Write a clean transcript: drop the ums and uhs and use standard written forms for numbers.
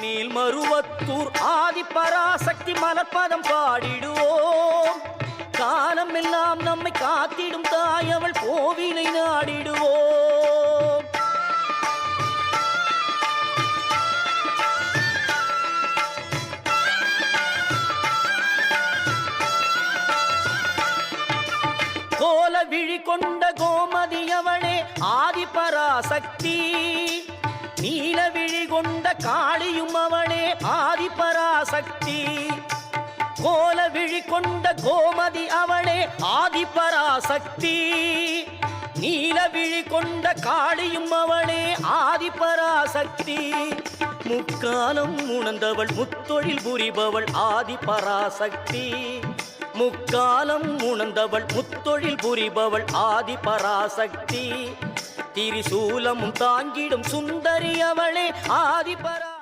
மேல் மருவத்தூர் ஆதிபராசக்தி மலர்பதம் பாடிடுவோம். காலம் எல்லாம் நம்மை காத்திடும் தாய் அவள் கோவிலை நாடிடுவோம். கோல விழி கொண்ட கோமதி அவளே ஆதிபராசக்தி. நீல விழி கொண்ட காளியும் அவளே ஆதிபராசக்தி. கோல விழி கொண்ட கோமதி அவளே ஆதிபராசக்தி. நீல விழி கொண்ட காளியும் அவளே ஆதிபராசக்தி. முக்காலம் உணர்ந்தவள் முத்தொழில் புரிபவள் ஆதிபராசக்தி. முக்காலம் உணர்ந்தவள் முத்தொழில் புரிபவள் ஆதிபராசக்தி. திரிசூலமும் தாங்கிடும் சுந்தரி அவளே ஆதிபரா